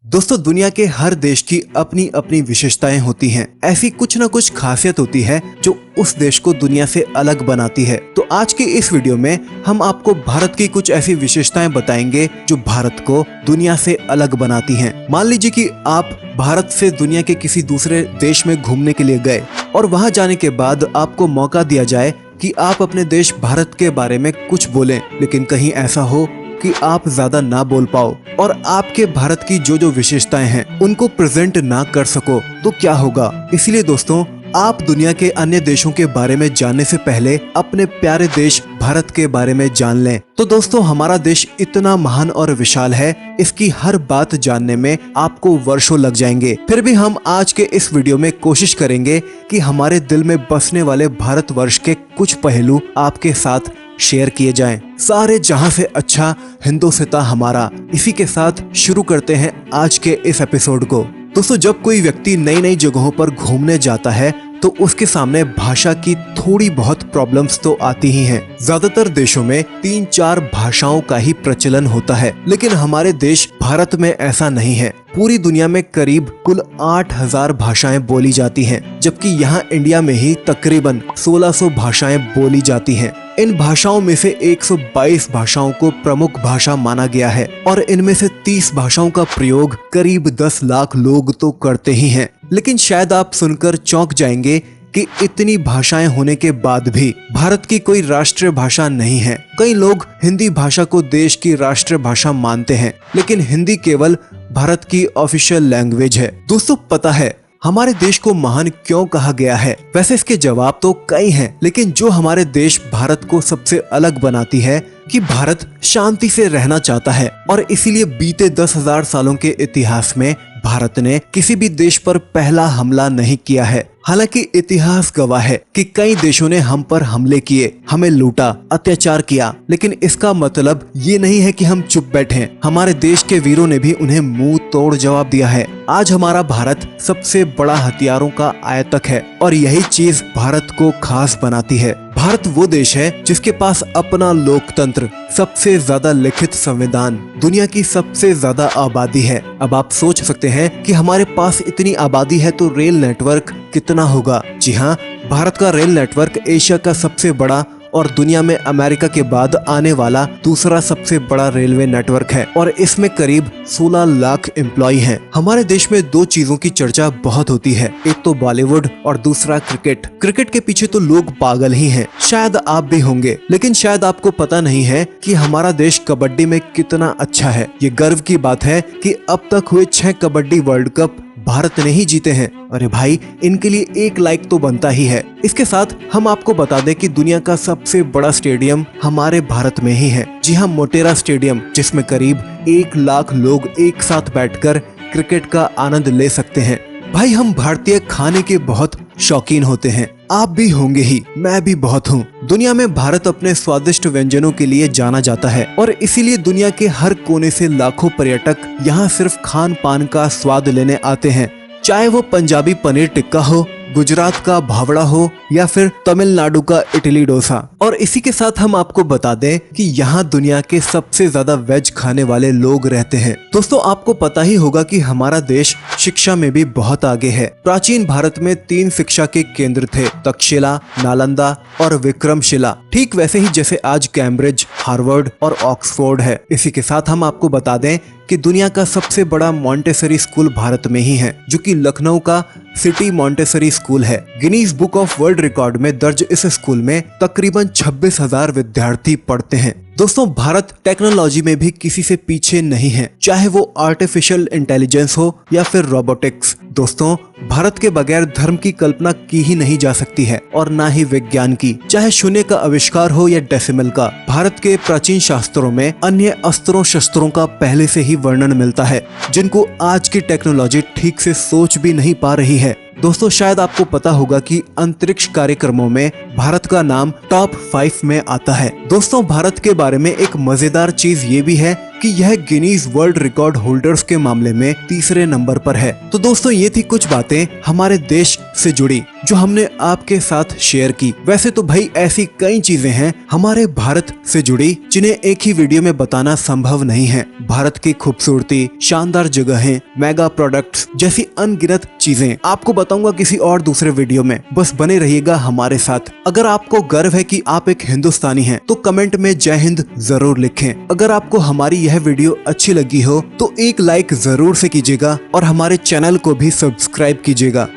दोस्तों, दुनिया के हर देश की अपनी अपनी विशेषताएं होती हैं। ऐसी कुछ न कुछ खासियत होती है जो उस देश को दुनिया से अलग बनाती है। तो आज की इस वीडियो में हम आपको भारत की कुछ ऐसी विशेषताएं बताएंगे जो भारत को दुनिया से अलग बनाती हैं। मान लीजिए कि आप भारत से दुनिया के किसी दूसरे देश में घूमने के लिए गए और वहां जाने के बाद आपको मौका दिया जाए कि आप अपने देश भारत के बारे में कुछ बोलें, लेकिन कहीं ऐसा हो कि आप ज्यादा ना बोल पाओ और आपके भारत की जो जो विशेषताएं हैं उनको प्रेजेंट ना कर सको तो क्या होगा। इसलिए दोस्तों, आप दुनिया के अन्य देशों के बारे में जानने से पहले अपने प्यारे देश भारत के बारे में जान लें। तो दोस्तों, हमारा देश इतना महान और विशाल है, इसकी हर बात जानने में आपको वर्षों लग जाएंगे। फिर भी हम आज के इस वीडियो में कोशिश करेंगे कि हमारे दिल में बसने वाले भारतवर्ष के कुछ पहलू आपके साथ शेयर किए जाएं। सारे जहां से अच्छा हिंदुस्तान हमारा। इसी के साथ शुरू करते हैं आज के इस एपिसोड को। दोस्तों, जब कोई व्यक्ति नई नई जगहों पर घूमने जाता है तो उसके सामने भाषा की थोड़ी बहुत प्रॉब्लम्स तो आती ही हैं। ज्यादातर देशों में 3-4 भाषाओं का ही प्रचलन होता है, लेकिन हमारे देश भारत में ऐसा नहीं है। पूरी दुनिया में करीब कुल 8000 भाषाएं बोली जाती हैं, जबकि यहाँ इंडिया में ही तकरीबन 1600 भाषाएं बोली जाती हैं। इन भाषाओं में से 122 भाषाओं को प्रमुख भाषा माना गया है और इनमें से 30 भाषाओं का प्रयोग करीब 10 लाख लोग तो करते ही हैं। लेकिन शायद आप सुनकर चौंक जाएंगे कि इतनी भाषाएं होने के बाद भी भारत की कोई राष्ट्रीय भाषा नहीं है। कई लोग हिंदी भाषा को देश की राष्ट्रीय भाषा मानते हैं, लेकिन हिंदी केवल भारत की ऑफिशियल लैंग्वेज है। दोस्तों, पता है हमारे देश को महान क्यों कहा गया है? वैसे इसके जवाब तो कई हैं, लेकिन जो हमारे देश भारत को सबसे अलग बनाती है कि भारत शांति से रहना चाहता है और इसीलिए बीते 10,000 सालों के इतिहास में भारत ने किसी भी देश पर पहला हमला नहीं किया है। हालांकि इतिहास गवाह है कि कई देशों ने हम पर हमले किए, हमें लूटा, अत्याचार किया, लेकिन इसका मतलब ये नहीं है कि हम चुप बैठे। हमारे देश के वीरों ने भी उन्हें मुंह तोड़ जवाब दिया है। आज हमारा भारत सबसे बड़ा हथियारों का आयतक है और यही चीज भारत को खास बनाती है। भारत वो देश है जिसके पास अपना लोकतंत्र, सबसे ज्यादा लिखित संविधान, दुनिया की सबसे ज्यादा आबादी है। अब आप सोच सकते हैं कि हमारे पास इतनी आबादी है तो रेल नेटवर्क कितना होगा। जी हाँ, भारत का रेल नेटवर्क एशिया का सबसे बड़ा और दुनिया में अमेरिका के बाद आने वाला दूसरा सबसे बड़ा रेलवे नेटवर्क है और इसमें करीब 16 लाख एम्प्लॉय हैं। हमारे देश में दो चीजों की चर्चा बहुत होती है, एक तो बॉलीवुड और दूसरा क्रिकेट। क्रिकेट के पीछे तो लोग पागल ही हैं, शायद आप भी होंगे, लेकिन शायद आपको पता नहीं है कि हमारा देश कबड्डी में कितना अच्छा है। ये गर्व की बात है कि अब तक हुए 6 कबड्डी वर्ल्ड कप भारत ने ही जीते हैं। अरे भाई, इनके लिए 1 लाइक तो बनता ही है। इसके साथ हम आपको बता दें कि दुनिया का सबसे बड़ा स्टेडियम हमारे भारत में ही है। जी हाँ, मोटेरा स्टेडियम, जिसमें करीब 1 लाख लोग एक साथ बैठकर क्रिकेट का आनंद ले सकते हैं। भाई, हम भारतीय खाने के बहुत शौकीन होते हैं, आप भी होंगे ही, मैं भी बहुत हूँ। दुनिया में भारत अपने स्वादिष्ट व्यंजनों के लिए जाना जाता है और इसीलिए दुनिया के हर कोने से लाखों पर्यटक यहाँ सिर्फ खान पान का स्वाद लेने आते हैं। चाहे वो पंजाबी पनीर टिक्का हो, गुजरात का भावड़ा हो या फिर तमिलनाडु का इडली डोसा। और इसी के साथ हम आपको बता दें कि यहाँ दुनिया के सबसे ज्यादा वेज खाने वाले लोग रहते हैं। दोस्तों, आपको पता ही होगा कि हमारा देश शिक्षा में भी बहुत आगे है। प्राचीन भारत में 3 शिक्षा के केंद्र थे, तक्षशिला, नालंदा और विक्रमशिला। ठीक वैसे ही जैसे आज कैम्ब्रिज, हार्वर्ड और ऑक्सफोर्ड है। इसी के साथ हम आपको बता दें कि दुनिया का सबसे बड़ा मॉन्टेसरी स्कूल भारत में ही है, जो कि लखनऊ का सिटी मॉन्टेसरी स्कूल है। Guinness book of world record में दर्ज इस स्कूल में तकरीबन 26,000 विद्यार्थी पढ़ते हैं। दोस्तों, भारत टेक्नोलॉजी में भी किसी से पीछे नहीं है, चाहे वो आर्टिफिशियल इंटेलिजेंस हो या फिर रोबोटिक्स। दोस्तों, भारत के बगैर धर्म की कल्पना की ही नहीं जा सकती है और ना ही विज्ञान की। चाहे शून्य का आविष्कार हो या डेसिमल का, भारत के प्राचीन शास्त्रों में अन्य अस्त्रों शस्त्रों का पहले से ही वर्णन मिलता है, जिनको आज की टेक्नोलॉजी ठीक से सोच भी नहीं पा रही है। दोस्तों, शायद आपको पता होगा कि अंतरिक्ष कार्यक्रमों में भारत का नाम टॉप 5 में आता है। दोस्तों, भारत के बारे में एक मजेदार चीज ये भी है कि यह गिनीज वर्ल्ड रिकॉर्ड होल्डर्स के मामले में तीसरे नंबर पर है। तो दोस्तों ये थी कुछ बातें हमारे देश से जुड़ी जो हमने आपके साथ शेयर की। वैसे तो भाई ऐसी कई चीजें हैं हमारे भारत से जुड़ी जिन्हें एक ही वीडियो में बताना संभव नहीं है। भारत की खूबसूरती, शानदार जगहें, मेगा प्रोडक्ट्स जैसी अनगिनत चीजें आपको बताऊंगा किसी और दूसरे वीडियो में। बस बने रहिएगा हमारे साथ। अगर आपको गर्व है कि आप एक हिंदुस्तानी हैं, तो कमेंट में जय हिंद जरूर लिखें। अगर आपको हमारी यह वीडियो अच्छी लगी हो तो एक लाइक जरूर से कीजिएगा और हमारे चैनल को भी सब्सक्राइब कीजिएगा।